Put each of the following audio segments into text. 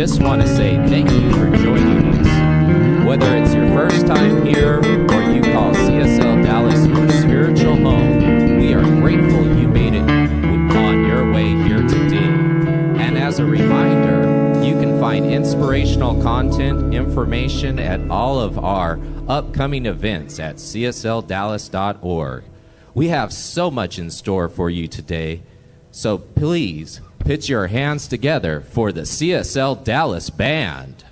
just want to say thank you for joining us. Whether it's your first time here or you call CSL Dallas your spiritual home, we are grateful you made it on your way here today. And as a reminder, you can find inspirational content, information at all of our upcoming events at CSLDallas.org. We have so much in store for you today, so please put your hands together for the CSL Dallas Band.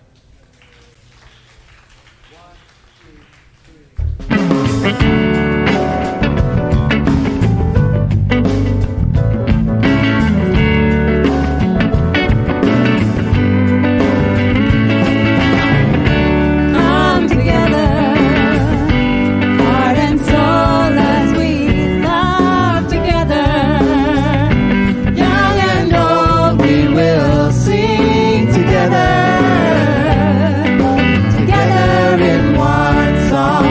Together in one song.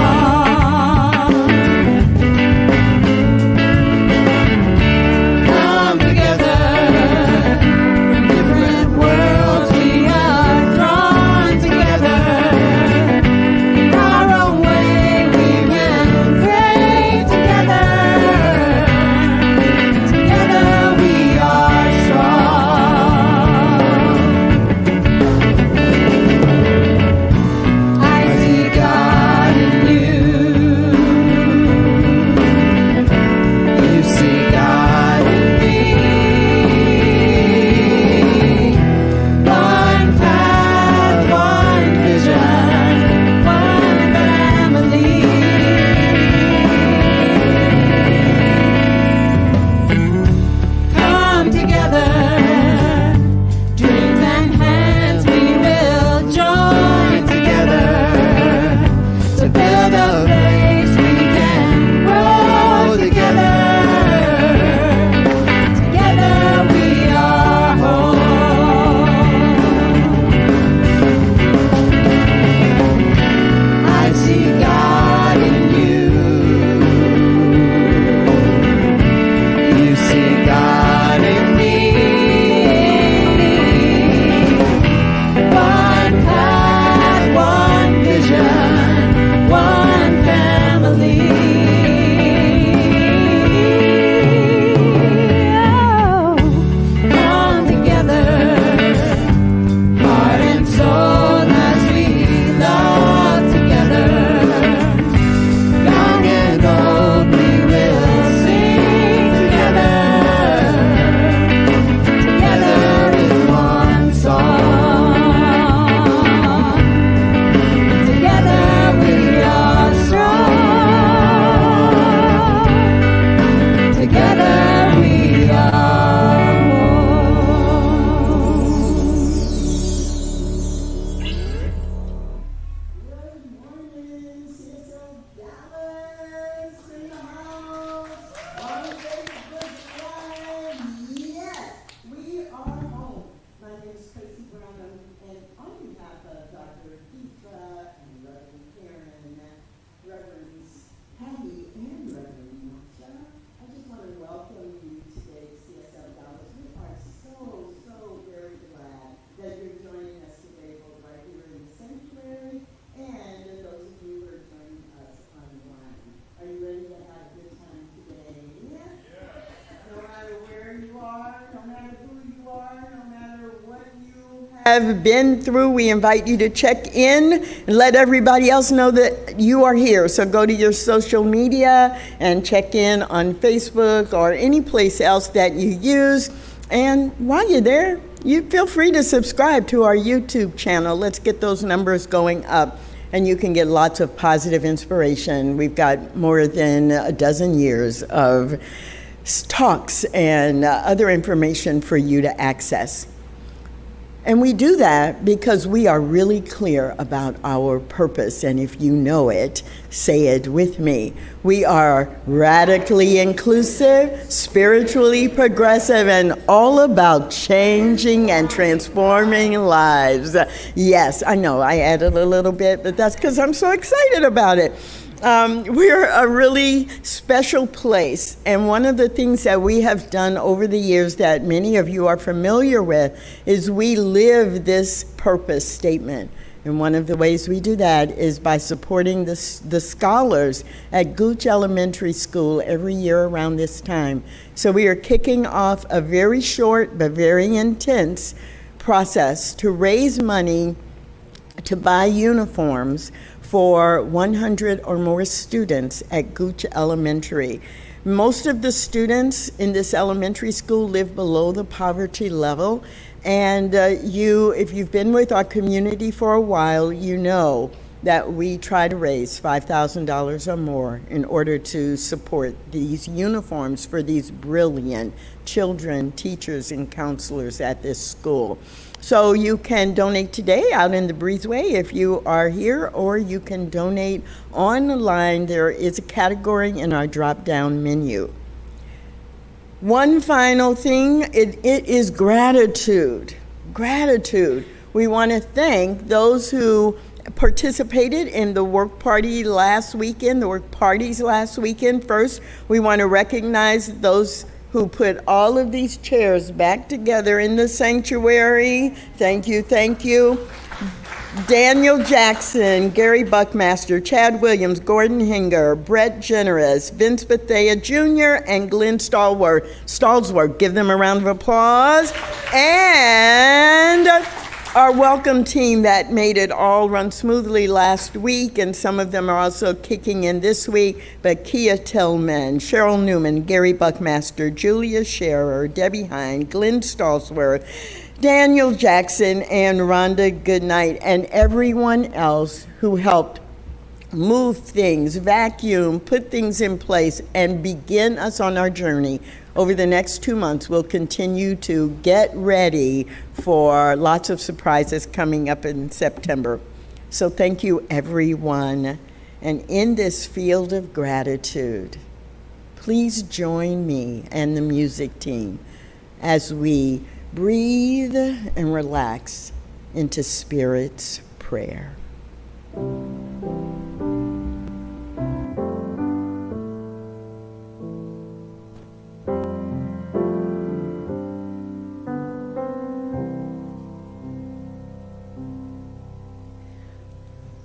have been through, we invite you to check in and let everybody else know that you are here. So go to your social media and check in on Facebook or any place else that you use. And while you're there, you feel free to subscribe to our YouTube channel. Let's get those numbers going up, and you can get lots of positive inspiration. We've got more than a dozen years of talks and other information for you to access. And we do that because we are really clear about our purpose. And if you know it, say it with me. We are radically inclusive, spiritually progressive, and all about changing and transforming lives. Yes, I know I added a little bit, but that's because I'm so excited about it. We're a really special place, and one of the things that we have done over the years that many of you are familiar with is we live this purpose statement. And one of the ways we do that is by supporting the scholars at Gooch Elementary School every year around this time. So we are kicking off a very short but very intense process to raise money to buy uniforms for 100 or more students at Gooch Elementary. Most of the students in this elementary school live below the poverty level, and if you've been with our community for a while, you know that we try to raise $5,000 or more in order to support these uniforms for these brilliant children, teachers, and counselors at this school. So you can donate today out in the breezeway if you are here, or you can donate online. There is a category in our drop-down menu. One final thing, it is gratitude. Gratitude. We want to thank those who participated in the work parties last weekend. First, we want to recognize those who put all of these chairs back together in the sanctuary. Thank you, thank you. Daniel Jackson, Gary Buckmaster, Chad Williams, Gordon Hinger, Brett Generous, Vince Bethea Jr., and Glenn Stallsworth. Give them a round of applause. And our welcome team that made it all run smoothly last week, and some of them are also kicking in this week, but Kia Tillman, Cheryl Newman, Gary Buckmaster, Julia Scherer, Debbie Hine, Glenn Stallsworth, Daniel Jackson, and Rhonda Goodnight, and everyone else who helped move things, vacuum, put things in place, and begin us on our journey. Over the next 2 months, we'll continue to get ready for lots of surprises coming up in September. So thank you, everyone. And in this field of gratitude, please join me and the music team as we breathe and relax into Spirit's prayer.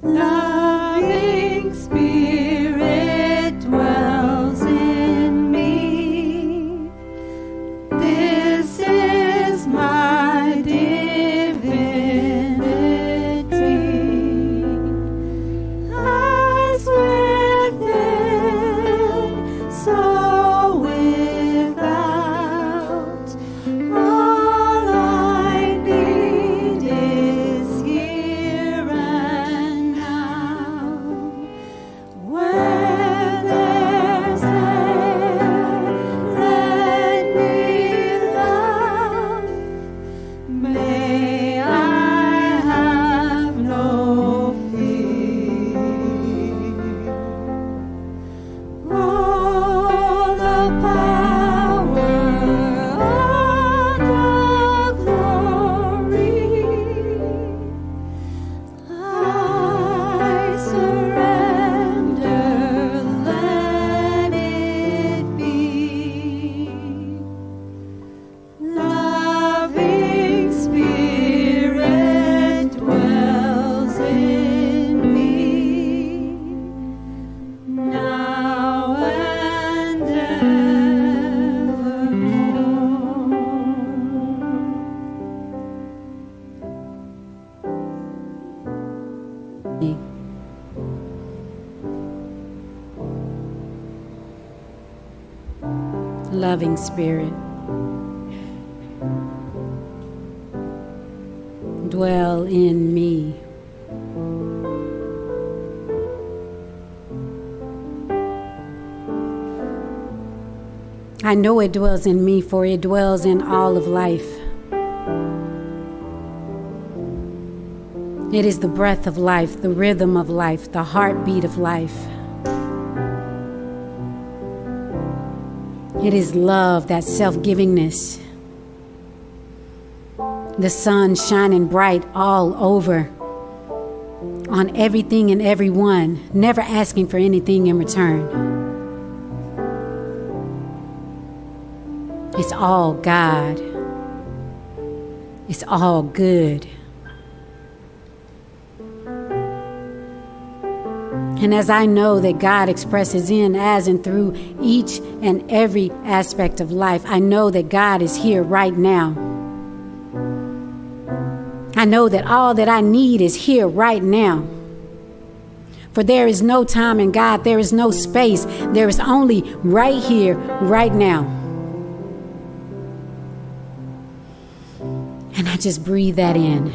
Loving Spirit dwells in me. This is my divinity. loving spirit, dwell in me. I know it dwells in me, for it dwells in all of life. It is the breath of life, the rhythm of life, the heartbeat of life. It is love, that self-givingness. The sun shining bright all over, on everything and everyone, never asking for anything in return. It's all God. It's all good. And as I know that God expresses in, as, and through each and every aspect of life, I know that God is here right now. I know that all that I need is here right now. For there is no time in God, there is no space, there is only right here, right now. And I just breathe that in.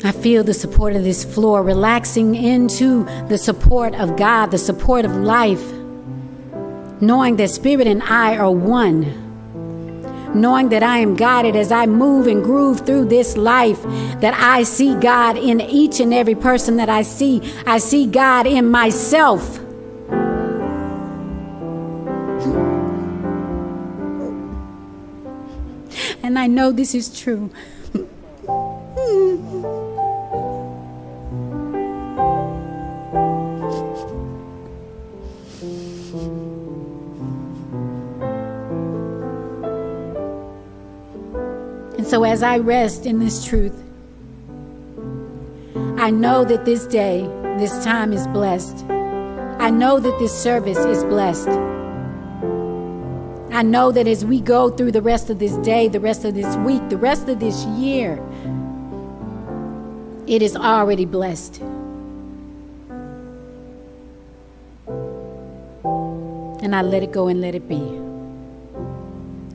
I feel the support of this floor relaxing into the support of God, the support of life. Knowing that Spirit and I are one. Knowing that I am guided as I move and groove through this life. That I see God in each and every person that I see. I see God in myself. And I know this is true. And so as I rest in this truth, I know that this day, this time is blessed. I know that this service is blessed. I know that as we go through the rest of this day, the rest of this week, the rest of this year, it is already blessed. And I let it go and let it be.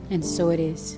And so it is.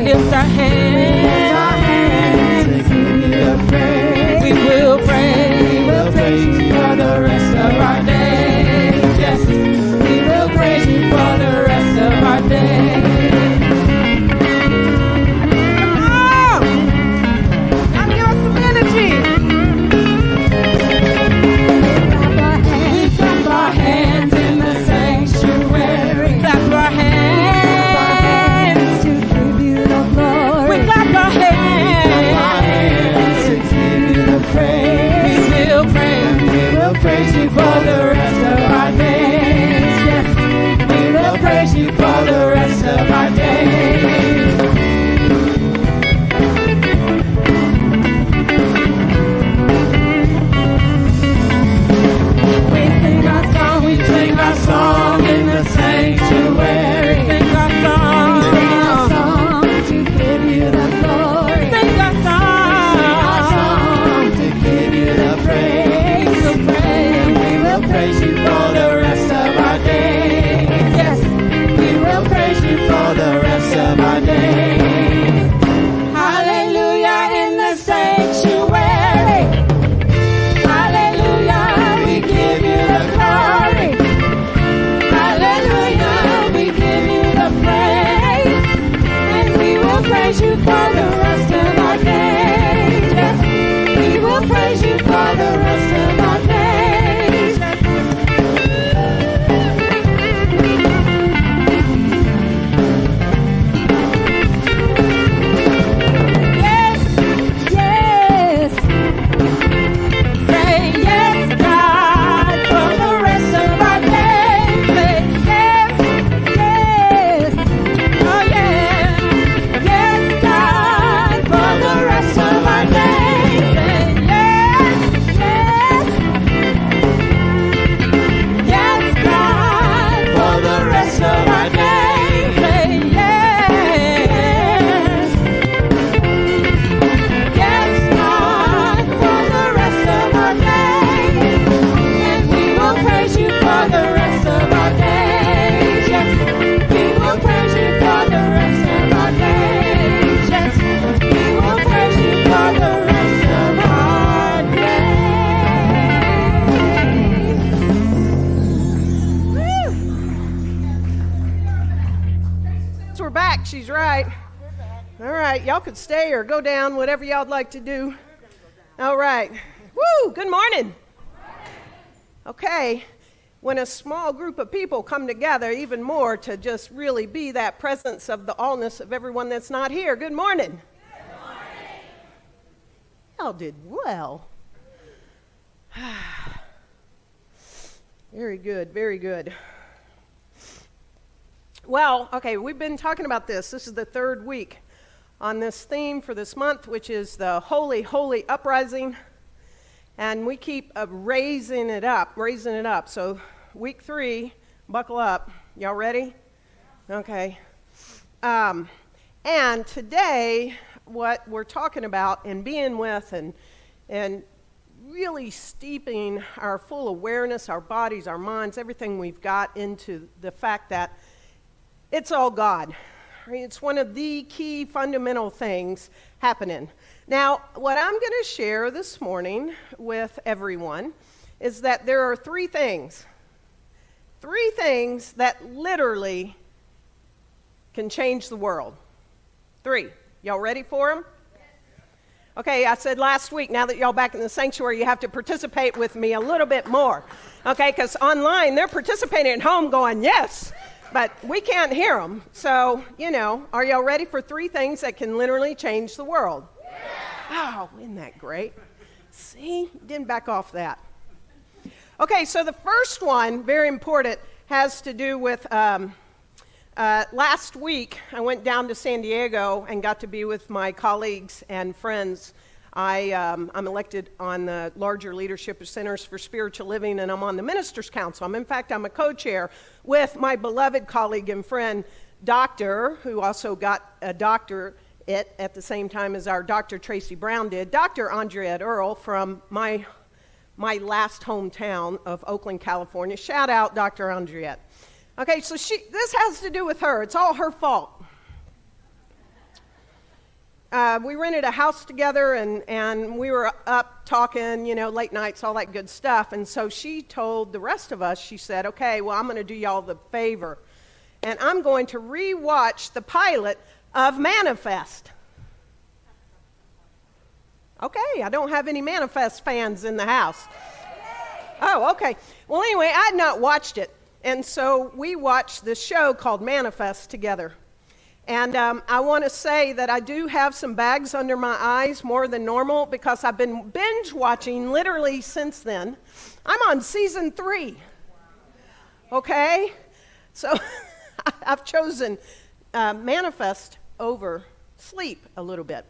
Lift our hands. praise you for the rest of our days. Yes, we will praise you for the rest of our days. Yes, yes. Say yes, God, for the rest of our days. Say yes, yes. Oh yeah. Yes, God, for the rest of our days. Say yes, yes. Yes, God, for the rest of our days. Say yes. Yes, God, for the rest of our days. And we will praise you for the rest of our days. Yes, we will praise you for the rest of our days. Yes, we will praise you for the rest of our days. So we're back. She's right. All right, y'all could stay or go down, whatever y'all'd like to do. All right. Woo, good morning. Okay, when a small group of people come together, even more to just really be that presence of the allness of everyone that's not here. Good morning. Good morning. Y'all did well. Very good, very good. Well, okay, we've been talking about this. This is the third week on this theme for this month, which is the Holy, Holy Uprising. And we keep raising it up. So week 3, buckle up. Y'all ready? Okay. And today, what we're talking about and being with and really steeping our full awareness, our bodies, our minds, everything we've got into the fact that it's all God. Right? It's one of the key fundamental things happening. Now, what I'm going to share this morning with everyone is that there are 3 things that literally can change the world. 3. Y'all ready for them? Okay, I said last week, now that y'all back in the sanctuary, you have to participate with me a little bit more. Okay, because online, they're participating at home going, yes. But we can't hear them. So, are y'all ready for 3 things that can literally change the world? Yeah. Oh, isn't that great? See, didn't back off that. Okay, so the first one, very important, has to do with last week I went down to San Diego and got to be with my colleagues and friends. I'm elected on the larger leadership of Centers for Spiritual Living, and I'm on the Ministers' Council. I'm a co-chair with my beloved colleague and friend, Doctor, who also got a doctorate at the same time as our Dr. Tracy Brown did, Dr. Andrea Earl from my last hometown of Oakland, California. Shout out, Dr. Andrea. Okay, so this has to do with her. It's all her fault. We rented a house together, and we were up talking, late nights, all that good stuff. And so she told the rest of us, she said, okay, well, I'm going to do y'all the favor, and I'm going to rewatch the pilot of Manifest. Okay, I don't have any Manifest fans in the house. Oh, okay. Well, anyway, I had not watched it, and so we watched this show called Manifest together. And I want to say that I do have some bags under my eyes more than normal because I've been binge watching literally since then. I'm on season 3. Okay? So I've chosen Manifest over sleep a little bit.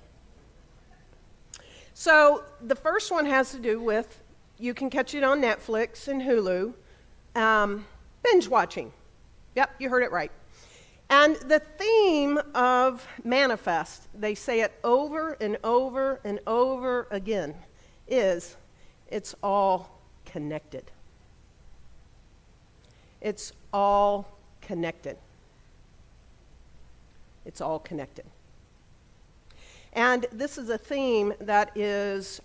So the first one has to do with, you can catch it on Netflix and Hulu, binge watching. Yep, you heard it right. And the theme of Manifest, they say it over and over and over again, is it's all connected. It's all connected. It's all connected. And this is a theme that is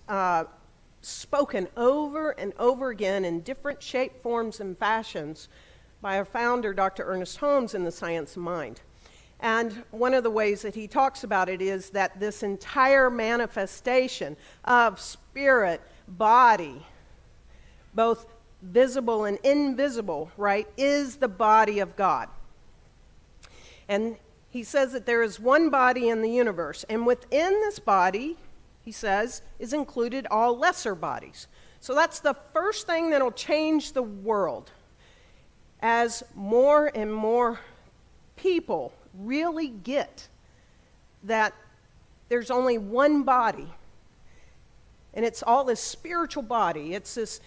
spoken over and over again in different shape, forms, and fashions by our founder, Dr. Ernest Holmes, in The Science of Mind. And one of the ways that he talks about it is that this entire manifestation of spirit, body, both visible and invisible, right, is the body of God. And he says that there is one body in the universe, and within this body, he says, is included all lesser bodies. So that's the first thing that'll change the world. As more and more people really get that there's only one body, and it's all this spiritual body. It's this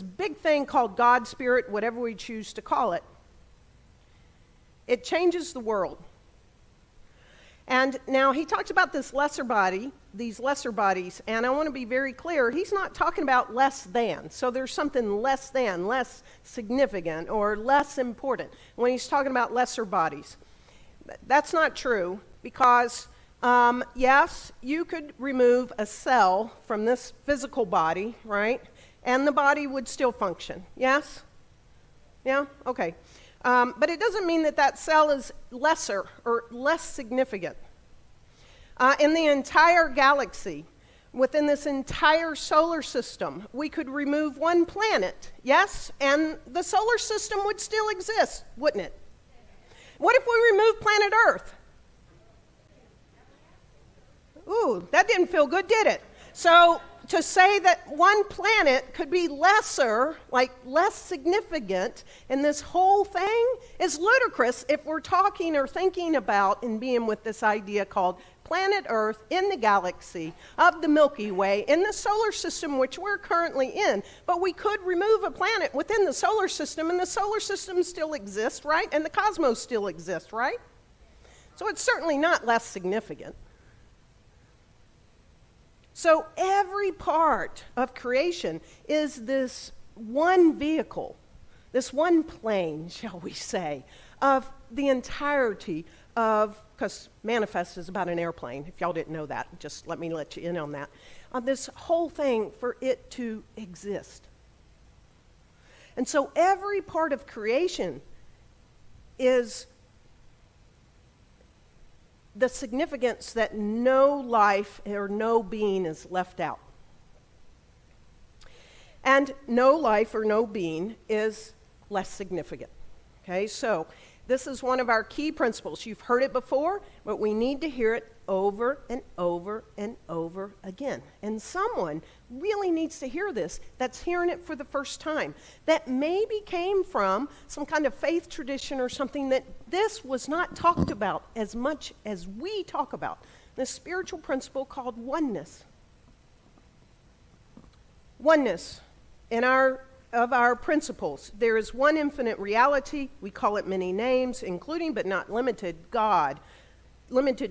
big thing called God, Spirit, whatever we choose to call it. It changes the world. And now he talks about this lesser body, these lesser bodies, and I want to be very clear, he's not talking about less than. So there's something less than, less significant, or less important when he's talking about lesser bodies. That's not true, because yes, you could remove a cell from this physical body, right? And the body would still function. Yes? Yeah? Okay. But it doesn't mean that that cell is lesser or less significant. In the entire galaxy, within this entire solar system, we could remove one planet, yes? And the solar system would still exist, wouldn't it? What if we remove planet Earth? Ooh, that didn't feel good, did it? So to say that one planet could be lesser, like less significant, in this whole thing is ludicrous if we're talking or thinking about and being with this idea called planet Earth in the galaxy of the Milky Way in the solar system which we're currently in. But we could remove a planet within the solar system, and the solar system still exists, right? And the cosmos still exists, right? So it's certainly not less significant. So every part of creation is this one vehicle, this one plane, shall we say, of the entirety of, because manifest is about an airplane, if y'all didn't know that, just let me let you in on that, on this whole thing for it to exist. And so every part of creation is the significance that no life or no being is left out. And no life or no being is less significant. Okay, so this is one of our key principles. You've heard it before, but we need to hear it over and over and over again. And someone really needs to hear this that's hearing it for the first time, that maybe came from some kind of faith tradition or something that this was not talked about as much as we talk about. This spiritual principle called oneness. Oneness of our principles. There is one infinite reality. We call it many names, including but not limited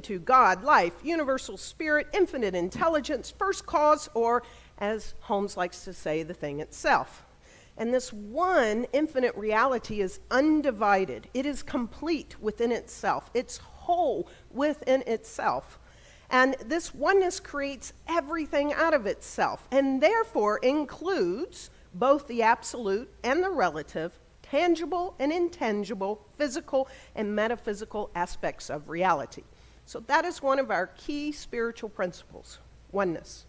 to God, life, universal spirit, infinite intelligence, first cause, or as Holmes likes to say, the thing itself. And this one infinite reality is undivided. It is complete within itself. It's whole within itself. And this oneness creates everything out of itself, and therefore includes both the absolute and the relative, tangible and intangible, physical and metaphysical aspects of reality. So that is one of our key spiritual principles, oneness.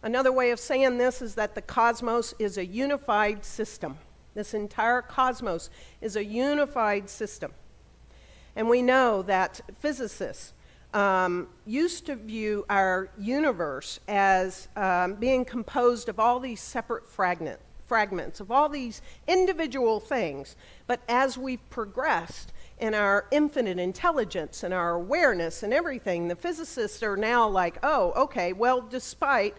Another way of saying this is that the cosmos is a unified system. This entire cosmos is a unified system. And we know that physicists used to view our universe as being composed of all these separate fragments, of all these individual things. But as we've progressed in our infinite intelligence and our awareness and everything, the physicists are now like, oh, okay, well, despite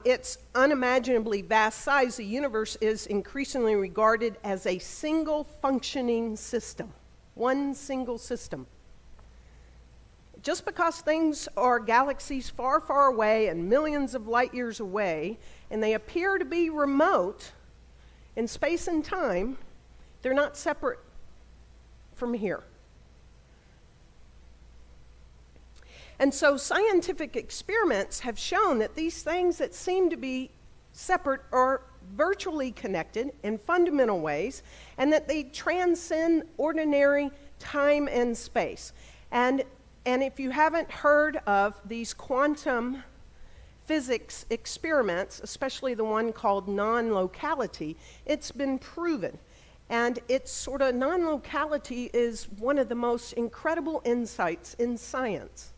its unimaginably vast size, the universe is increasingly regarded as a single functioning system, one single system. Just because things are galaxies far, far away and millions of light years away, and they appear to be remote in space and time, they're not separate from here. And so scientific experiments have shown that these things that seem to be separate are virtually connected in fundamental ways, and that they transcend ordinary time and space. And if you haven't heard of these quantum physics experiments, especially the one called non-locality, it's been proven. And it's sort of non-locality is one of the most incredible insights in science.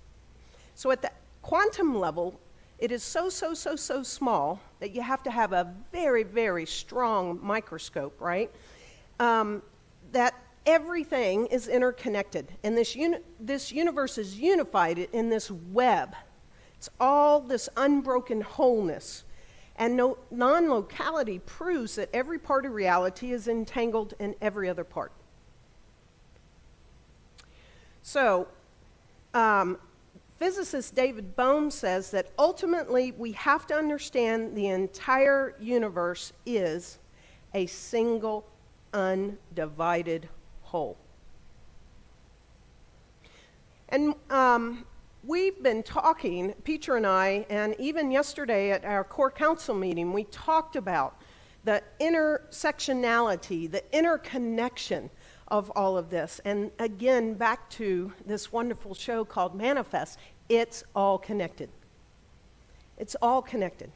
So at the quantum level, it is so small that you have to have a very, very strong microscope, right? That everything is interconnected. And this universe is unified in this web. It's all this unbroken wholeness. And non-locality proves that every part of reality is entangled in every other part. So, physicist David Bohm says that ultimately we have to understand the entire universe is a single, undivided whole. And we've been talking, Peter and I, and even yesterday at our core council meeting, we talked about the intersectionality, the interconnection of all of this. And again, back to this wonderful show called Manifest, it's all connected. It's all connected.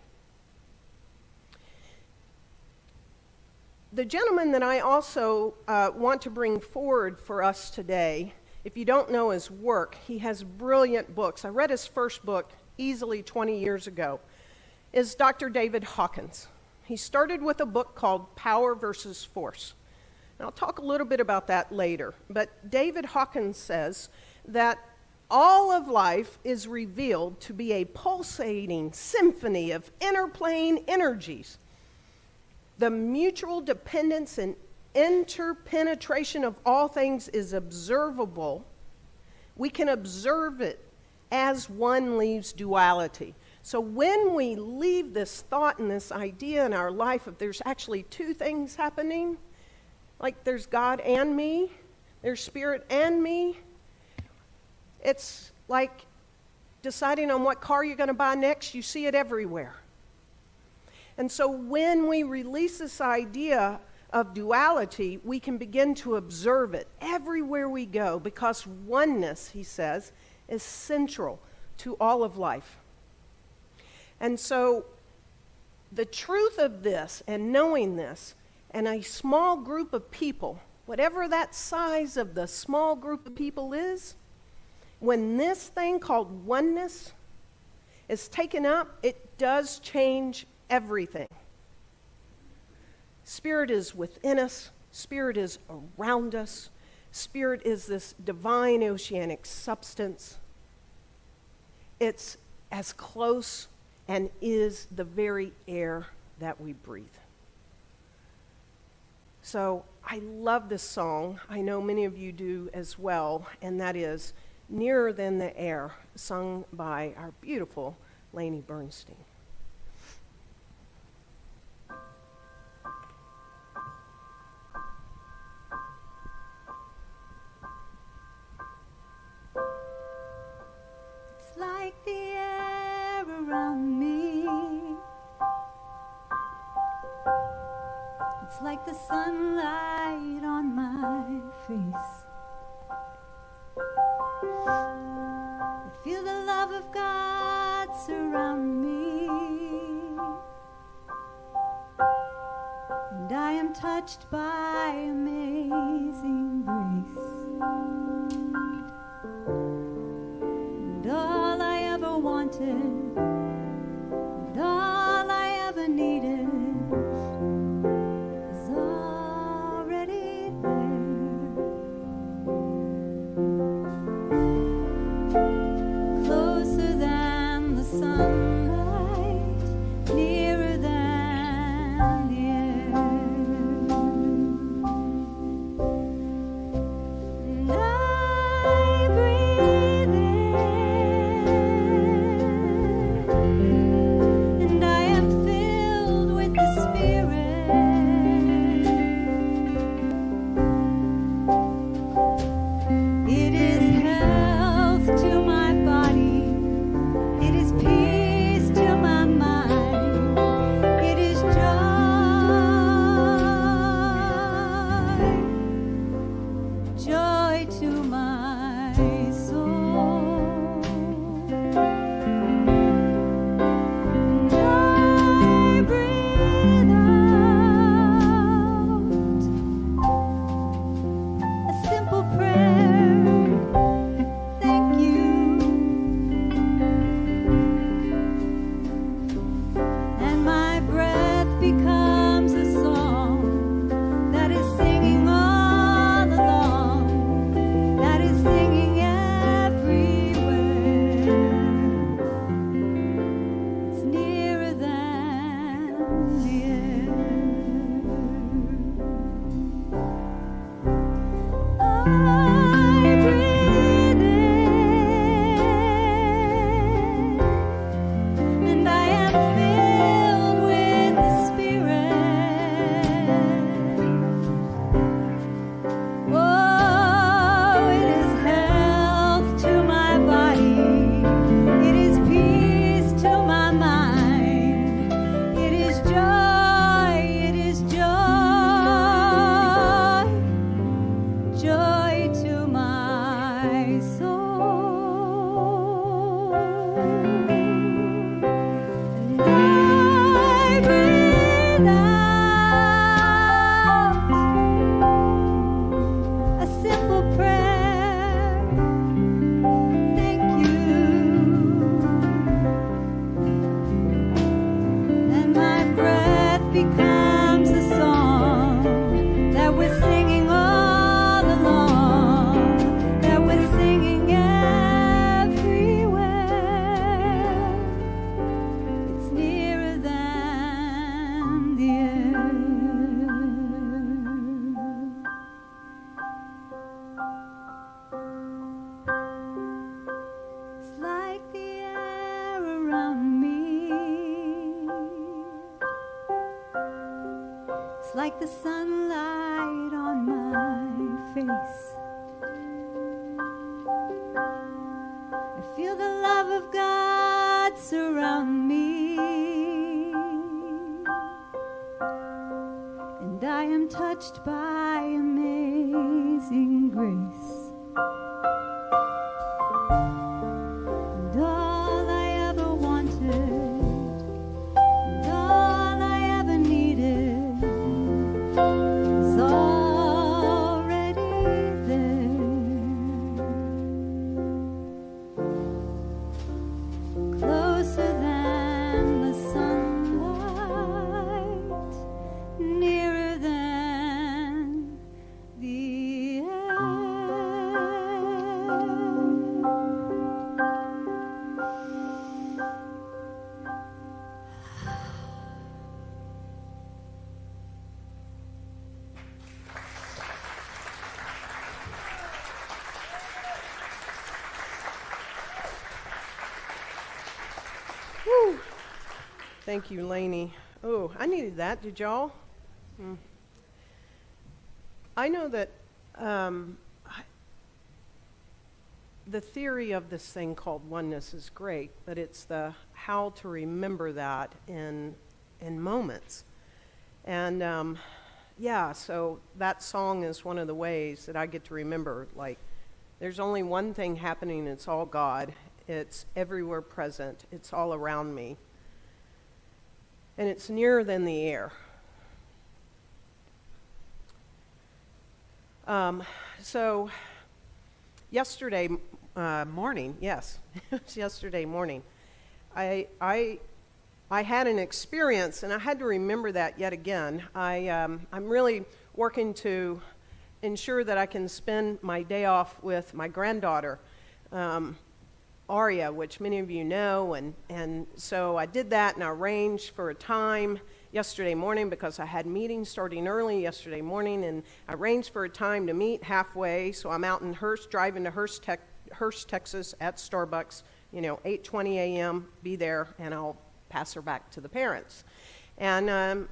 The gentleman that I also want to bring forward for us today, if you don't know his work, he has brilliant books. I read his first book easily 20 years ago, is Dr. David Hawkins. He started with a book called Power versus Force. And I'll talk a little bit about that later. But David Hawkins says that all of life is revealed to be a pulsating symphony of interplaying energies. The mutual dependence and interpenetration of all things is observable. We can observe it as one leaves duality. So when we leave this thought and this idea in our life of there's actually two things happening, like there's God and me, there's spirit and me, it's like deciding on what car you're going to buy next. You see it everywhere. And so when we release this idea of duality, we can begin to observe it everywhere we go, because oneness, he says, is central to all of life. And so the truth of this and knowing this, and a small group of people, whatever that size of the small group of people is, when this thing called oneness is taken up, it does change everything. Spirit is within us. Spirit is around us. Spirit is this divine oceanic substance. It's as close and is the very air that we breathe. So I love this song. I know many of you do as well, and that is Nearer Than the Air, sung by our beautiful Lainey Bernstein. Like the air around me, it's like the sunlight on my face. I feel the love of God surround me, and I am touched by amazing grace. All I ever wanted, and all I ever needed is already there. Closer than the sunlight, nearer than the air. And I breathe in like the sunlight on my face. I feel the love of God surround me, and I am touched by amazing grace. And all I ever wanted, and all I ever needed is already there, closer than the sunlight, nearer than the air. Whew. Thank you, Lainey. Oh, I needed that. Did y'all? I know that the theory of this thing called oneness is great, but it's the how to remember that in moments. And yeah, so that song is one of the ways that I get to remember, like, there's only one thing happening, it's all God. It's everywhere present. It's all around me. And it's nearer than the air. So yesterday morning, yes, it was yesterday morning, I had an experience, and I had to remember that yet again. I'm really working to ensure that I can spend my day off with my granddaughter, Aria, which many of you know, and so I did that, and I arranged for a time yesterday morning because I had meetings starting early yesterday morning, and I arranged for a time to meet halfway. So I'm out in Hearst, driving to Hearst, Texas at Starbucks, 8:20 a.m., be there, and I'll pass her back to the parents. And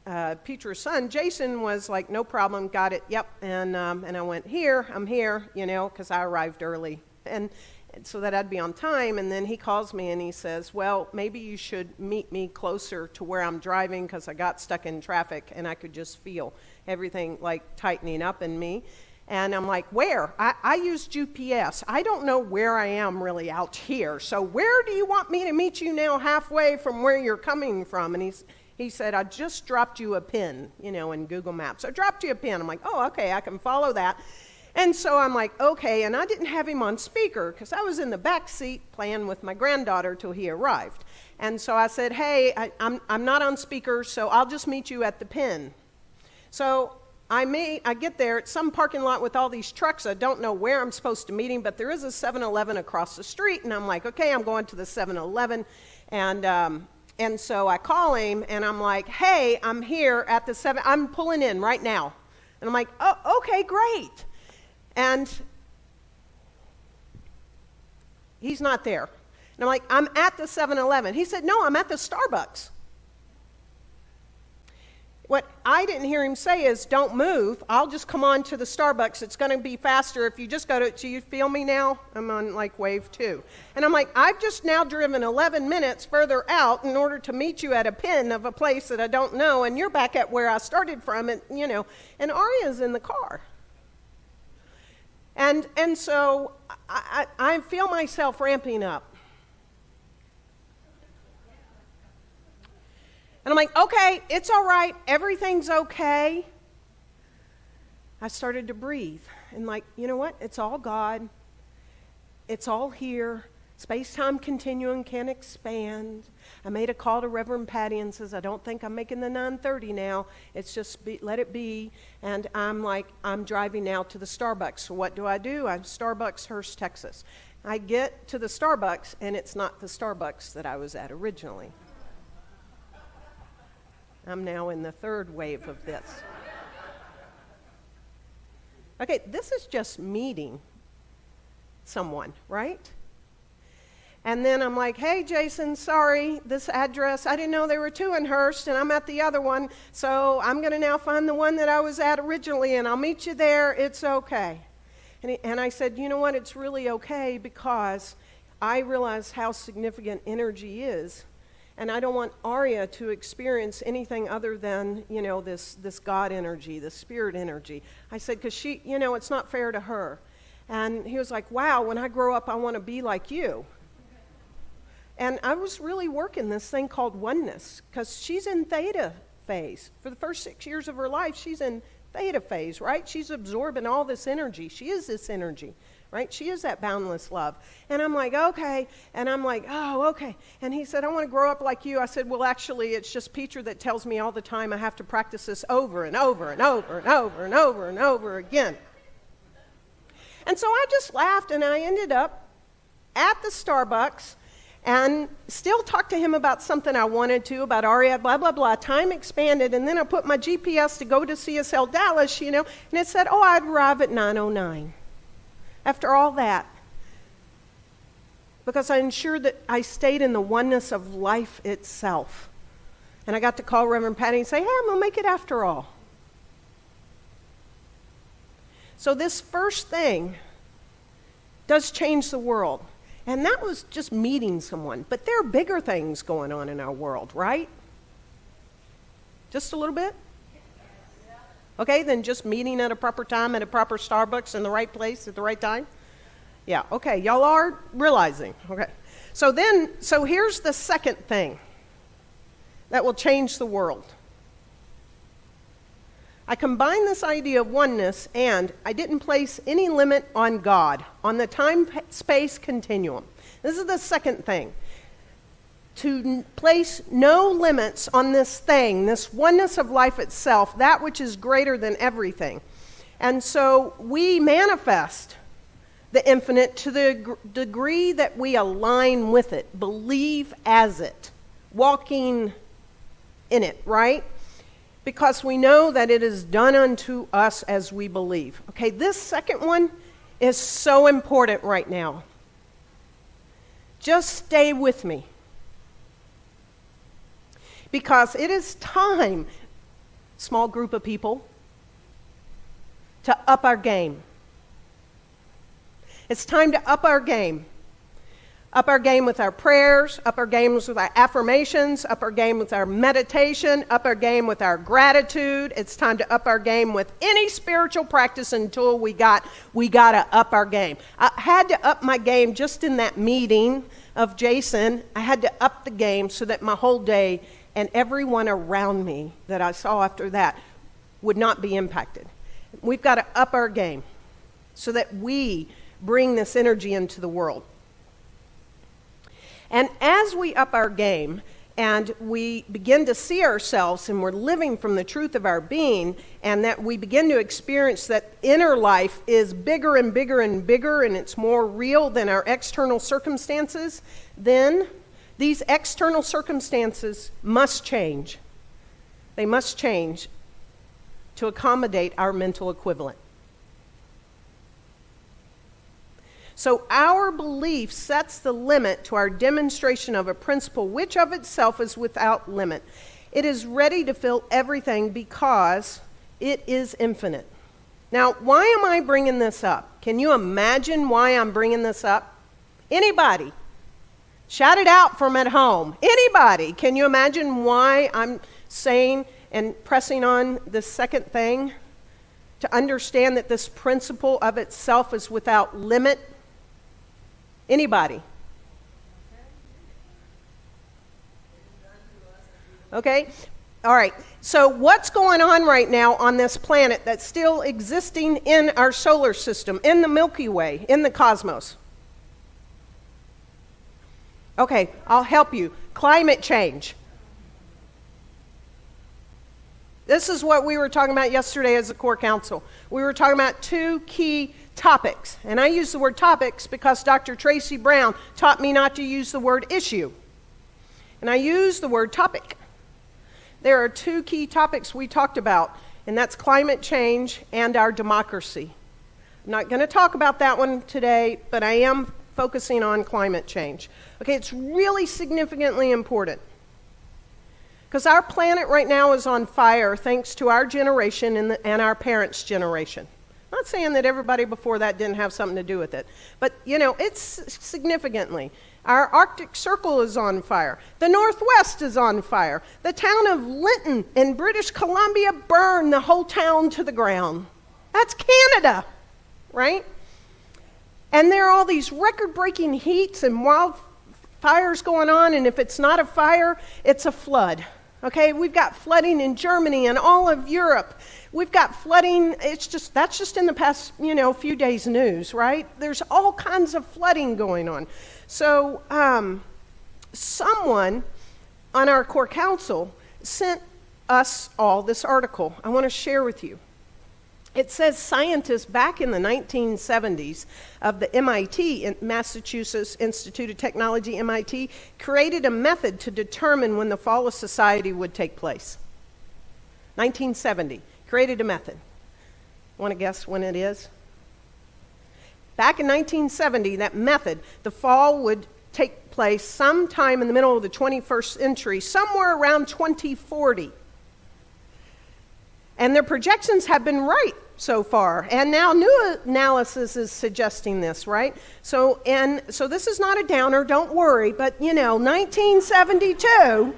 Petra's son, Jason, was like, no problem, got it, yep. And I went, I'm here, because I arrived early. And so that I'd be on time, and then he calls me and he says, well, maybe you should meet me closer to where I'm driving because I got stuck in traffic and I could just feel everything like tightening up in me. And I'm like, where? I use GPS. I don't know where I am really out here. So where do you want me to meet you now halfway from where you're coming from? And he said, I just dropped you a pin, in Google Maps. I dropped you a pin. I'm like, oh, okay, I can follow that. And so I'm like, okay, and I didn't have him on speaker because I was in the back seat playing with my granddaughter till he arrived. And so I said, hey, I'm not on speaker, so I'll just meet you at the pin. So I get there at some parking lot with all these trucks. I don't know where I'm supposed to meet him, but there is a 7-Eleven across the street, and I'm like, okay, I'm going to the 7-Eleven. And so I call him, and I'm like, hey, I'm here at the 7, I'm pulling in right now. And I'm like, oh, okay, great. And he's not there. And I'm like, I'm at the 7-Eleven. He said, no, I'm at the Starbucks. What I didn't hear him say is, don't move. I'll just come on to the Starbucks. It's going to be faster if you just go to, do you feel me now? I'm on like wave 2. And I'm like, I've just now driven 11 minutes further out in order to meet you at a pin of a place that I don't know. And you're back at where I started from, and and Aria's in the car. And so I feel myself ramping up. And I'm like, okay, it's all right. Everything's okay. I started to breathe. And like, you know what? It's all God. It's all here. Space-time continuum can expand. I made a call to Reverend Patty and says, I don't think I'm making the 9:30 now. It's just let it be. And I'm like, I'm driving now to the Starbucks. So what do? I'm Starbucks, Hearst, Texas. I get to the Starbucks, and it's not the Starbucks that I was at originally. I'm now in the third wave of this. Okay, this is just meeting someone, right? And then I'm like, hey, Jason, sorry, this address, I didn't know there were two in Hurst, and I'm at the other one, so I'm going to now find the one that I was at originally, and I'll meet you there. It's okay. And I said, you know what, it's really okay because I realize how significant energy is, and I don't want Aria to experience anything other than, this God energy, this spirit energy. I said, because she, it's not fair to her. And he was like, wow, when I grow up, I want to be like you. And I was really working this thing called oneness, because she's in theta phase. For the first 6 years of her life, she's in theta phase, right? She's absorbing all this energy. She is this energy, right? She is that boundless love. And I'm like, okay. And I'm like, oh, okay. And he said, I want to grow up like you. I said, well, actually, it's just Peter that tells me all the time I have to practice this over and over and over and over and over and over again. And so I just laughed, and I ended up at the Starbucks and still talked to him about something I wanted to, about Aria, blah, blah, blah. Time expanded, and then I put my GPS to go to CSLDallas, and it said, oh, I'd arrive at 9:09. After all that, because I ensured that I stayed in the oneness of life itself. And I got to call Reverend Patty and say, hey, I'm going to make it after all. So this first thing does change the world. And that was just meeting someone. But there are bigger things going on in our world, right? Just a little bit? Okay, then just meeting at a proper time at a proper Starbucks in the right place at the right time? Yeah, okay, y'all are realizing. Okay. So here's the second thing that will change the world. I combine this idea of oneness, and I didn't place any limit on God, on the time-space continuum. This is the second thing. To place no limits on this thing, this oneness of life itself, that which is greater than everything. And so we manifest the infinite to the degree that we align with it, believe as it, walking in it, right? Because we know that it is done unto us as we believe. Okay, this second one is so important right now. Just stay with me. Because it is time, small group of people, to up our game. It's time to up our game. Up our game with our prayers, up our games with our affirmations, up our game with our meditation, up our game with our gratitude. It's time to up our game with any spiritual practice until we got to up our game. I had to up my game just in that meeting of Jason. I had to up the game so that my whole day and everyone around me that I saw after that would not be impacted. We've got to up our game so that we bring this energy into the world. And as we up our game and we begin to see ourselves and we're living from the truth of our being, and that we begin to experience that inner life is bigger and bigger and bigger, and it's more real than our external circumstances, then these external circumstances must change. They must change to accommodate our mental equivalent. So our belief sets the limit to our demonstration of a principle which of itself is without limit. It is ready to fill everything because it is infinite. Now, why am I bringing this up? Can you imagine why I'm bringing this up? Anybody? Shout it out from at home. Anybody? Can you imagine why I'm saying and pressing on this second thing? To understand that this principle of itself is without limit. Anybody? Okay? All right. So what's going on right now on this planet that's still existing in our solar system, in the Milky Way, in the cosmos? Okay, I'll help you. Climate change. This is what we were talking about yesterday as a core council. We were talking about two key topics. And I use the word topics because Dr. Tracy Brown taught me not to use the word issue. And I use the word topic. There are two key topics we talked about, and that's climate change and our democracy. I'm not going to talk about that one today, but I am focusing on climate change. Okay, it's really significantly important. Because our planet right now is on fire thanks to our generation and our parents' generation. I'm not saying that everybody before that didn't have something to do with it. But, it's significantly. Our Arctic Circle is on fire. The Northwest is on fire. The town of Lytton in British Columbia burned the whole town to the ground. That's Canada, right? And there are all these record-breaking heats and wildfires going on, and if it's not a fire, it's a flood. Okay, we've got flooding in Germany and all of Europe. We've got flooding, that's just in the past, few days news, right? There's all kinds of flooding going on. So someone on our core council sent us all this article I want to share with you. It says scientists back in the 1970s of the MIT, Massachusetts Institute of Technology, MIT, created a method to determine when the fall of society would take place. 1970, created a method. Want to guess when it is? Back in 1970, that method, the fall would take place sometime in the middle of the 21st century, somewhere around 2040. And their projections have been right so far. And now new analysis is suggesting this, right? So this is not a downer, don't worry, but 1972,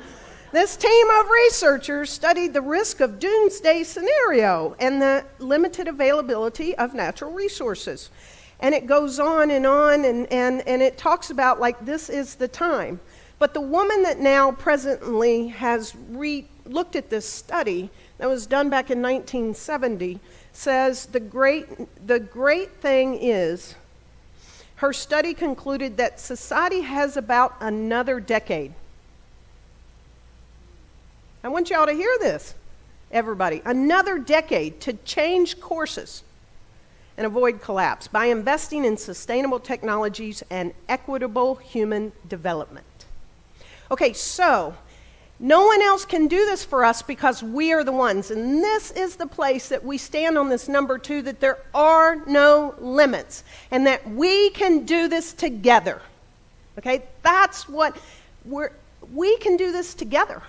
this team of researchers studied the risk of doomsday scenario and the limited availability of natural resources. And it goes on, and it talks about this is the time. But the woman that now presently has looked at this study that was done back in 1970 says the great thing is her study concluded that society has about another decade. I want y'all to hear this, everybody. Another decade to change courses and avoid collapse by investing in sustainable technologies and equitable human development. Okay, so no one else can do this for us because we are the ones. And this is the place that we stand on this number 2, that there are no limits and that we can do this together. Okay, that's what we can do this together.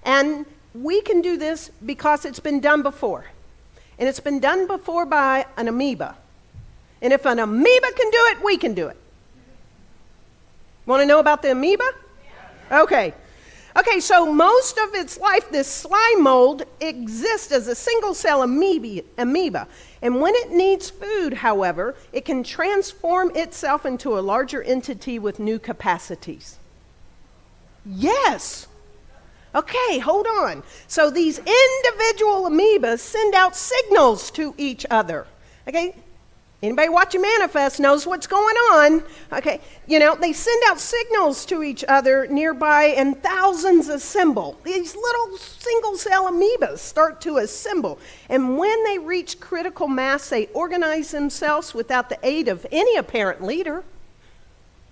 And we can do this because it's been done before. And it's been done before by an amoeba. And if an amoeba can do it, we can do it. Want to know about the amoeba? Okay. Okay, so most of its life, this slime mold exists as a single-cell amoeba. And when it needs food, however, it can transform itself into a larger entity with new capacities. Yes. Okay, hold on. So these individual amoebas send out signals to each other. Okay? Anybody watching Manifest knows what's going on. Okay? They send out signals to each other nearby and thousands assemble. These little single-cell amoebas start to assemble. And when they reach critical mass, they organize themselves without the aid of any apparent leader.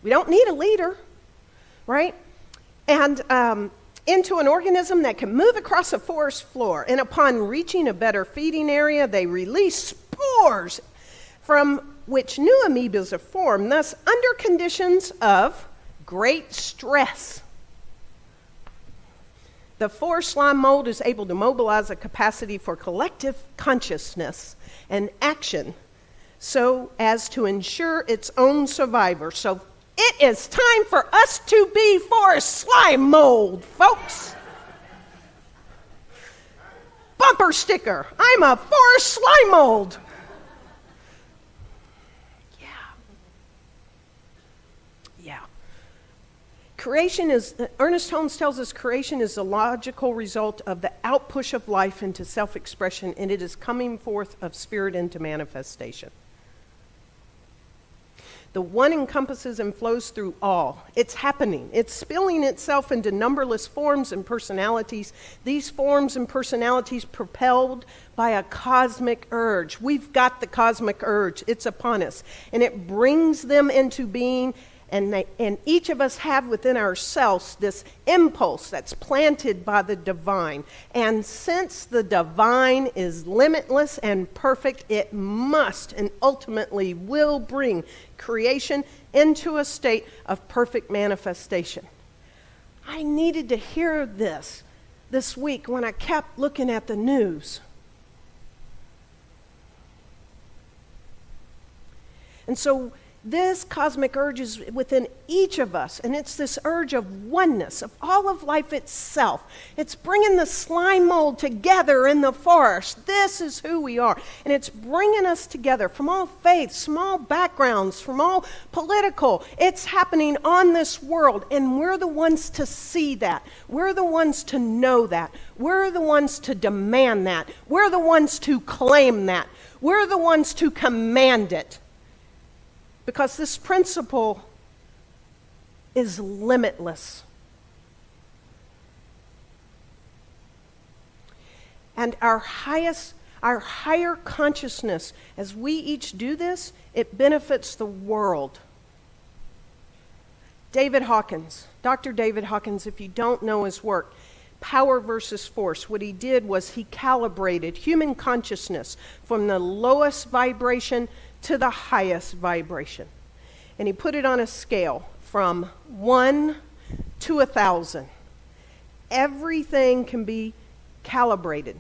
We don't need a leader, right? And into an organism that can move across a forest floor. And upon reaching a better feeding area, they release spores from which new amoebas are formed, thus under conditions of great stress. The forest slime mold is able to mobilize a capacity for collective consciousness and action so as to ensure its own survival. So it is time for us to be forest slime mold, folks. Bumper sticker, I'm a forest slime mold. Yeah. Creation is, Ernest Holmes tells us creation is the logical result of the outpush of life into self-expression, and it is coming forth of spirit into manifestation. The one encompasses and flows through all. It's happening. It's spilling itself into numberless forms and personalities. These forms and personalities propelled by a cosmic urge. We've got the cosmic urge. It's upon us. And it brings them into being And each of us have within ourselves this impulse that's planted by the divine. And since the divine is limitless and perfect, it must and ultimately will bring creation into a state of perfect manifestation. I needed to hear this week when I kept looking at the news. And so this cosmic urge is within each of us, and it's this urge of oneness, of all of life itself. It's bringing the slime mold together in the forest. This is who we are. And it's bringing us together from all faiths, from all backgrounds, from all political. It's happening on this world, and we're the ones to see that. We're the ones to know that. We're the ones to demand that. We're the ones to claim that. We're the ones to command it. Because this principle is limitless. And our higher consciousness, as we each do this, it benefits the world. David Hawkins, Dr. David Hawkins, if you don't know his work, Power versus Force, what he did was he calibrated human consciousness from the lowest vibration to the highest vibration. And he put it on a scale from 1 to 1,000. Everything can be calibrated.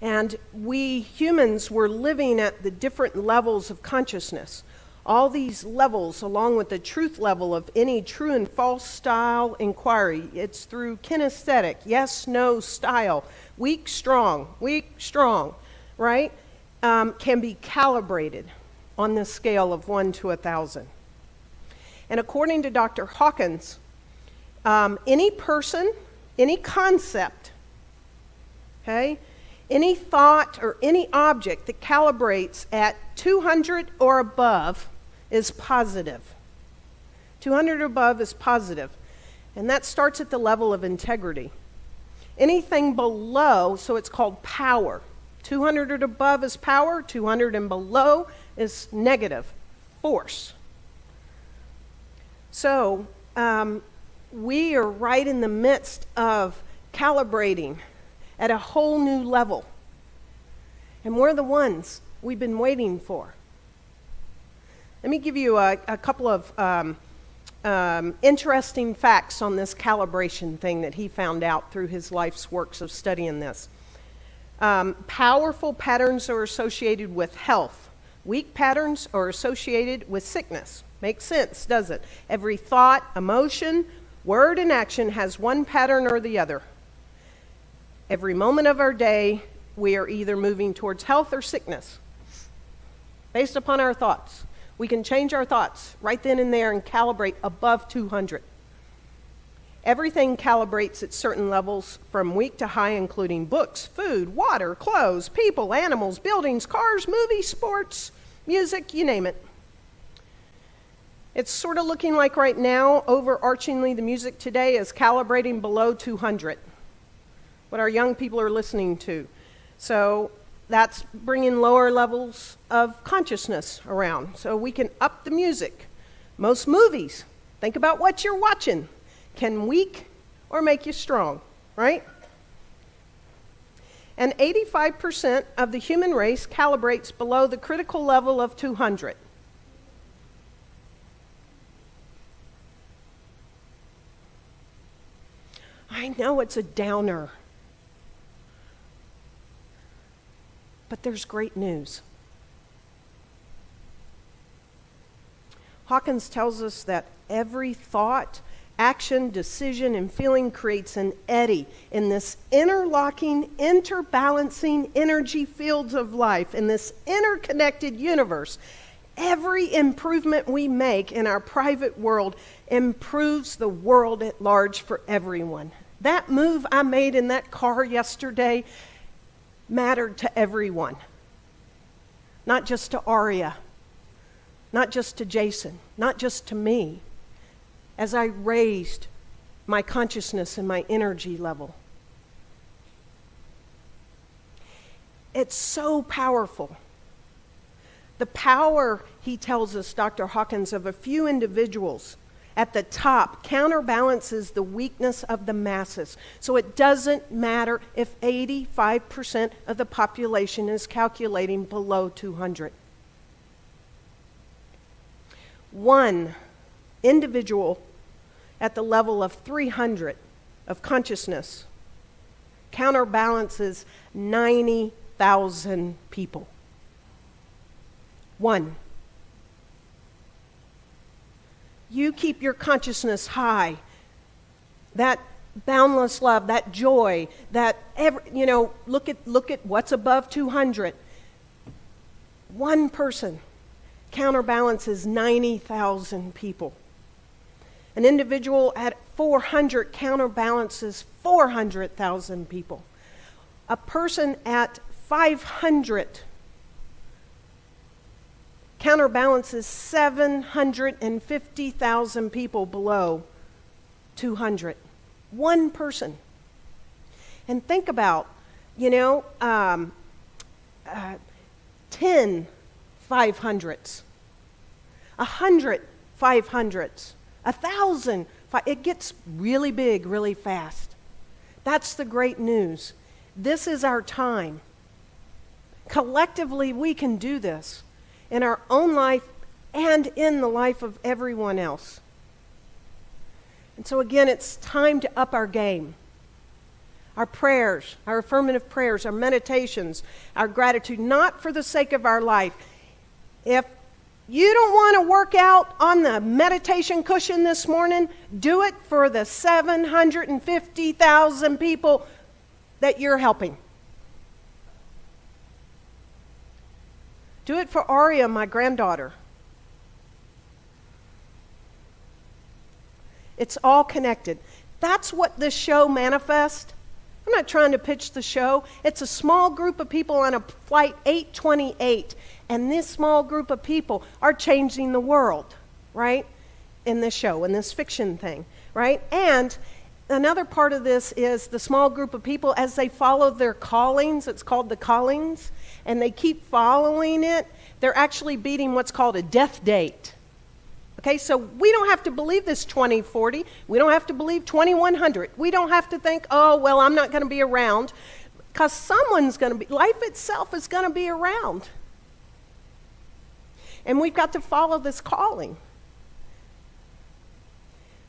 And we humans were living at the different levels of consciousness. All these levels, along with the truth level of any true and false style inquiry, it's through kinesthetic, yes, no style, weak, strong, right? Can be calibrated on this scale of 1 to 1,000. And according to Dr. Hawkins, any person, any concept, okay, any thought or any object that calibrates at 200 or above is positive. 200 or above is positive. And that starts at the level of integrity. Anything below, so it's called power. 200 and above is power, 200 and below is negative, force. So we are right in the midst of calibrating at a whole new level. And we're the ones we've been waiting for. Let me give you a couple of interesting facts on this calibration thing that he found out through his life's works of studying this. Powerful patterns are associated with health. Weak patterns are associated with sickness. Makes sense, does it? Every thought, emotion, word, and action has one pattern or the other. Every moment of our day, we are either moving towards health or sickness based upon our thoughts. We can change our thoughts right then and there and calibrate above 200. Everything calibrates at certain levels from weak to high, including books, food, water, clothes, people, animals, buildings, cars, movies, sports, music, you name it. It's sort of looking like right now, overarchingly, the music today is calibrating below 200, what our young people are listening to. So that's bringing lower levels of consciousness around. So we can up the music. Most movies, think about what you're watching, can weak or make you strong, right? And 85% of the human race calibrates below the critical level of 200. I know it's a downer, but there's great news. Hawkins tells us that every thought, action, decision, and feeling creates an eddy in this interlocking, interbalancing energy fields of life, in this interconnected universe. Every improvement we make in our private world improves the world at large for everyone. That move I made in that car yesterday mattered to everyone. Not just to Aria, not just to Jason, not just to me. As I raised my consciousness and my energy level. It's so powerful The power, he tells us, Dr. Hawkins, of a few individuals at the top counterbalances the weakness of the masses. So it doesn't matter if 85% of the population is calculating below 200. One individual at the level of 300 of consciousness counterbalances 90,000 people. One. You keep your consciousness high. That boundless love, that joy, that look at what's above 200. One person counterbalances 90,000 people. An individual at 400 counterbalances 400,000 people. A person at 500 counterbalances 750,000 people below 200. One person. And think about, 10 500s, 100 500s, 1,000. It gets really big really fast. That's the great news. This is our time. Collectively, we can do this in our own life and in the life of everyone else. And so again, it's time to up our game. Our prayers, our affirmative prayers, our meditations, our gratitude, not for the sake of our life. If you don't want to work out on the meditation cushion this morning, do it for the 750,000 people that you're helping. Do it for Aria, my granddaughter. It's all connected. That's what this show manifests. I'm not trying to pitch the show. It's a small group of people on a flight 828, and this small group of people are changing the world, right? In this show, in this fiction thing, right? And another part of this is the small group of people, as they follow their callings, it's called the callings, and they keep following it, they're actually beating what's called a death date. Okay, so we don't have to believe this 2040. We don't have to believe 2100. We don't have to think, oh, well, I'm not going to be around, because someone's going to be, life itself is going to be around. And we've got to follow this calling.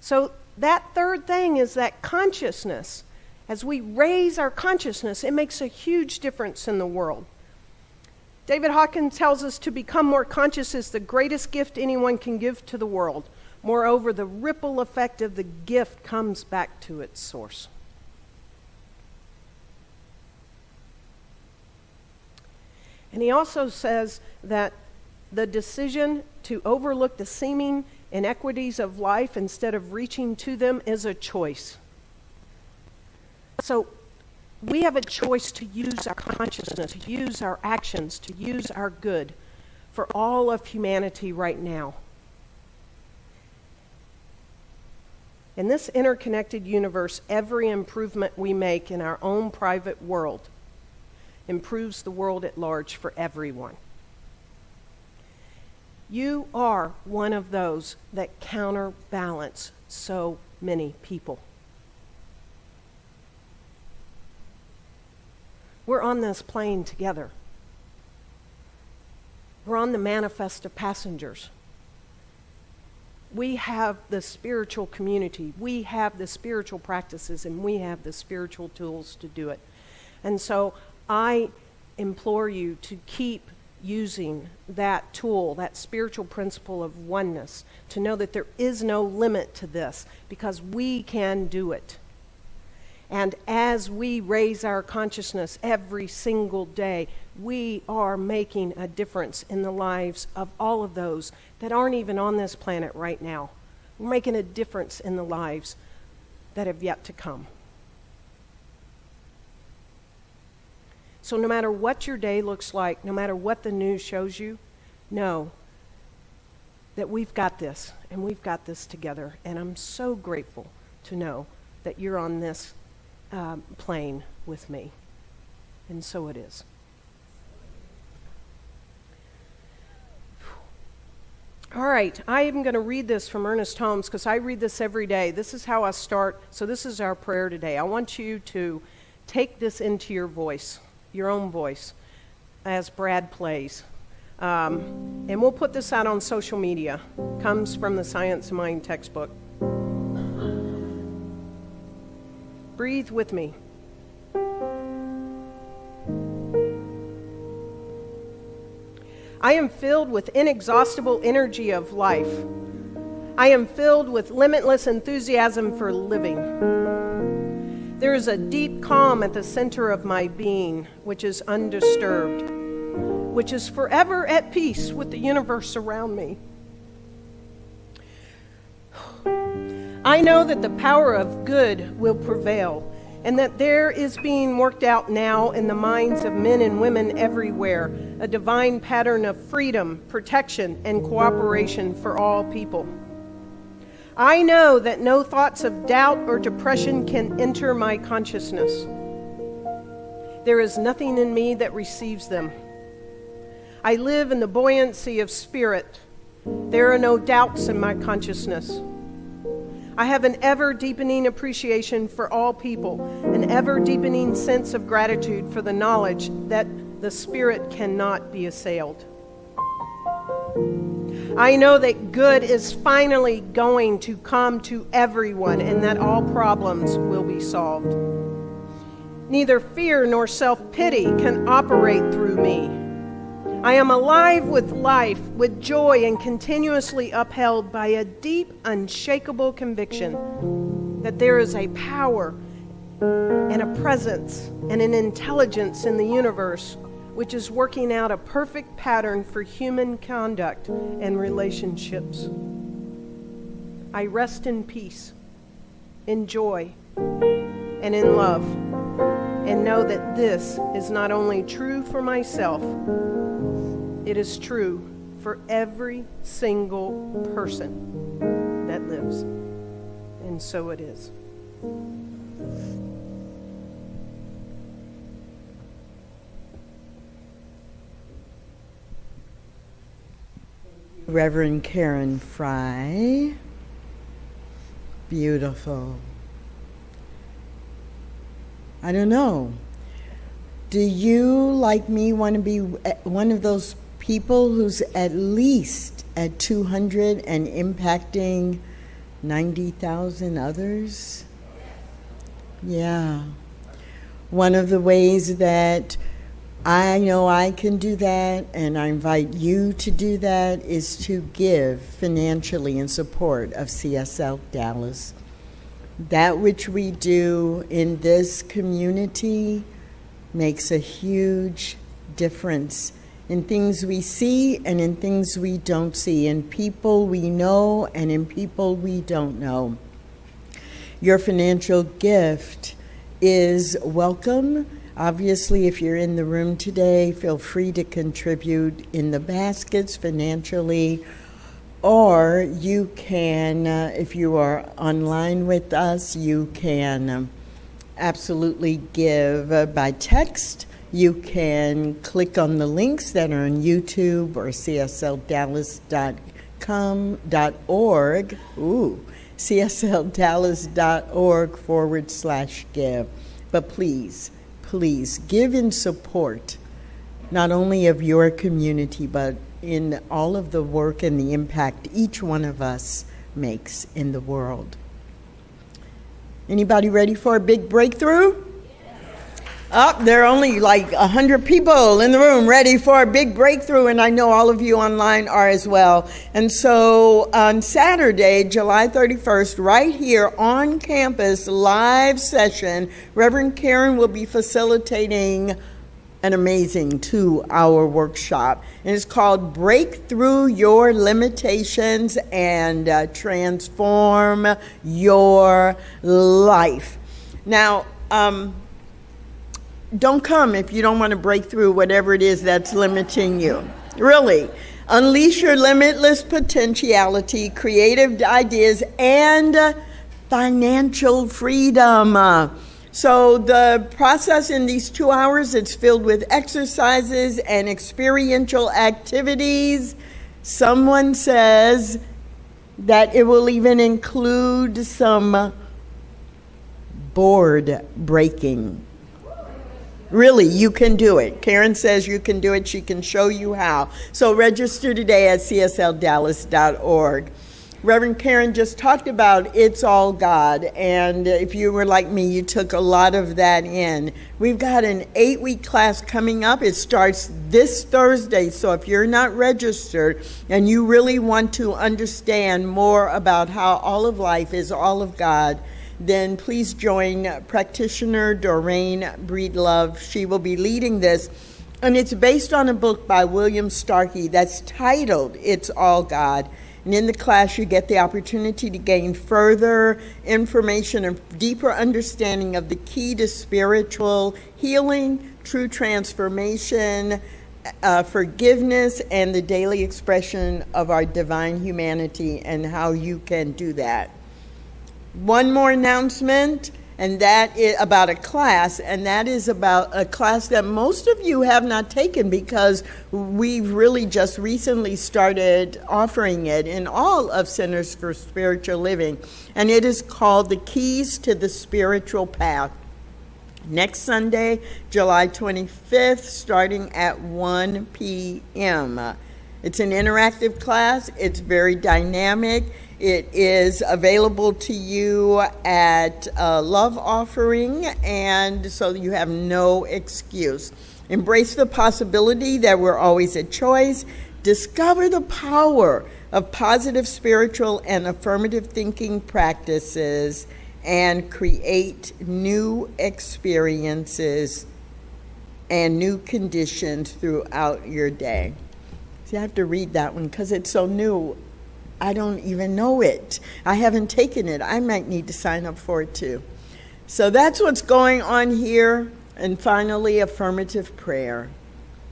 So that third thing is that consciousness. As we raise our consciousness, it makes a huge difference in the world. David Hawkins tells us to become more conscious is the greatest gift anyone can give to the world. Moreover, the ripple effect of the gift comes back to its source. And he also says that the decision to overlook the seeming inequities of life instead of reaching to them is a choice. So we have a choice to use our consciousness, to use our actions, to use our good for all of humanity right now. In this interconnected universe, every improvement we make in our own private world improves the world at large for everyone. You are one of those that counterbalance so many people. We're on this plane together. We're on the manifest of passengers. We have the spiritual community. We have the spiritual practices, and we have the spiritual tools to do it. And so I implore you to keep using that tool, that spiritual principle of oneness, to know that there is no limit to this, because we can do it. And as we raise our consciousness every single day, we are making a difference in the lives of all of those that aren't even on this planet right now. We're making a difference in the lives that have yet to come. So no matter what your day looks like, no matter what the news shows you, know that we've got this, and we've got this together. And I'm so grateful to know that you're on this plane with me. And so it is. All right, I am going to read this from Ernest Holmes because I read this every day. This is how I start. So this is our prayer today. I want you to take this into your voice, your own voice, as Brad plays. And we'll put this out on social media. Comes from the Science of Mind textbook. Breathe with me. I am filled with inexhaustible energy of life. I am filled with limitless enthusiasm for living. There is a deep calm at the center of my being, which is undisturbed, which is forever at peace with the universe around me. I know that the power of good will prevail, and that there is being worked out now in the minds of men and women everywhere a divine pattern of freedom, protection, and cooperation for all people. I know that no thoughts of doubt or depression can enter my consciousness. There is nothing in me that receives them. I live in the buoyancy of spirit. There are no doubts in my consciousness. I have an ever-deepening appreciation for all people, an ever-deepening sense of gratitude for the knowledge that the spirit cannot be assailed. I know that good is finally going to come to everyone and that all problems will be solved. Neither fear nor self-pity can operate through me. I am alive with life, with joy, and continuously upheld by a deep, unshakable conviction that there is a power and a presence and an intelligence in the universe which is working out a perfect pattern for human conduct and relationships. I rest in peace, in joy, and in love, and know that this is not only true for myself, it is true for every single person that lives. And so it is. Reverend Karen Fry. Beautiful. I don't know. Do you, like me, want to be one of those people who's at least at 200 and impacting 90,000 others? Yeah. One of the ways that I know I can do that, and I invite you to do that, is to give financially in support of CSLDallas. That which we do in this community makes a huge difference in things we see and in things we don't see, in people we know and in people we don't know. Your financial gift is welcome. Obviously, if you're in the room today, feel free to contribute in the baskets financially, or you can, if you are online with us, you can absolutely give by text. You can click on the links that are on YouTube or CSLDallas.com.org. CSLDallas.org/give. But please give in support, not only of your community, but in all of the work and the impact each one of us makes in the world. Anybody ready for a big breakthrough? There are only like 100 people in the room ready for a big breakthrough, and I know all of you online are as well. And so on Saturday, July 31st, right here on campus, live session, Reverend Karen will be facilitating an amazing 2-hour workshop. And it's called Break Through Your Limitations and Transform Your Life. Now, don't come if you don't want to break through whatever it is that's limiting you. Really. Unleash your limitless potentiality, creative ideas, and financial freedom. So the process in these 2 hours, it's filled with exercises and experiential activities. Someone says that it will even include some board breaking. Really, you can do it. Karen says you can do it. She can show you how. So register today at CSLDallas.org. Reverend Karen just talked about It's All God, and if you were like me, you took a lot of that in. We've got an 8-week class coming up. It starts this Thursday, so if you're not registered and you really want to understand more about how all of life is all of God, then please join practitioner Doreen Breedlove. She will be leading this, and it's based on a book by William Starkey that's titled It's All God. And in the class, you get the opportunity to gain further information and deeper understanding of the key to spiritual healing, true transformation, forgiveness, and the daily expression of our divine humanity and how you can do that. One more announcement, and that is about a class, and that is about a class that most of you have not taken because we've really just recently started offering it in all of Centers for Spiritual Living, and it is called The Keys to the Spiritual Path. Next Sunday, July 25th, starting at 1 p.m. It's an interactive class. It's very dynamic. It is available to you at Love Offering, and so you have no excuse. Embrace the possibility that we're always a choice. Discover the power of positive spiritual and affirmative thinking practices and create new experiences and new conditions throughout your day. See, I have to read that one because it's so new. I don't even know it. I haven't taken it. I might need to sign up for it too. So that's what's going on here. And finally, affirmative prayer.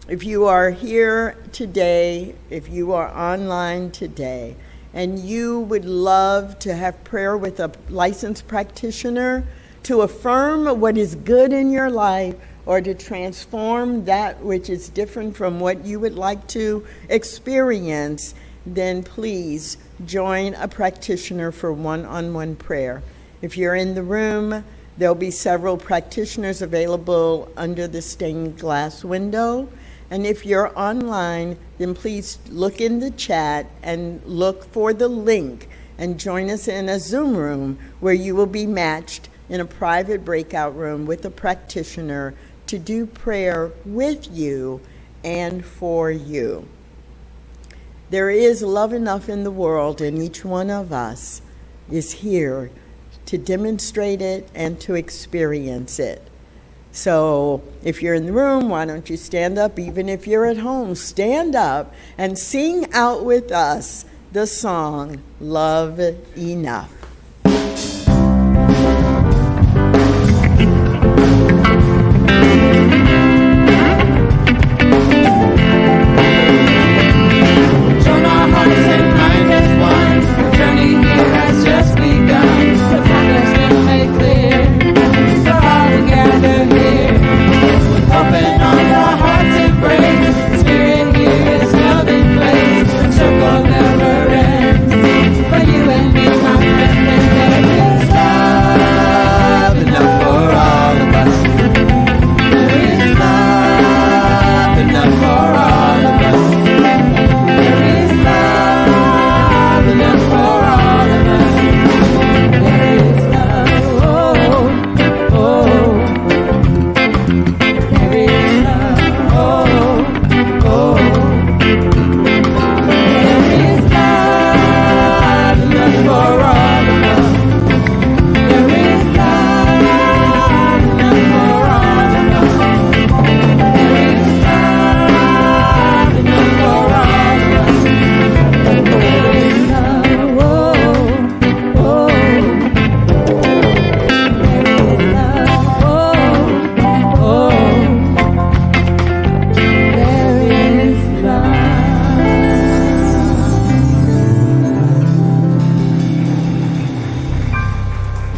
If you are here today, if you are online today, and you would love to have prayer with a licensed practitioner to affirm what is good in your life or to transform that which is different from what you would like to experience, then please join a practitioner for one-on-one prayer. If you're in the room, there'll be several practitioners available under the stained glass window. And if you're online, then please look in the chat and look for the link and join us in a Zoom room where you will be matched in a private breakout room with a practitioner to do prayer with you and for you. There is love enough in the world, and each one of us is here to demonstrate it and to experience it. So if you're in the room, why don't you stand up? Even if you're at home, stand up and sing out with us the song, Love Enough.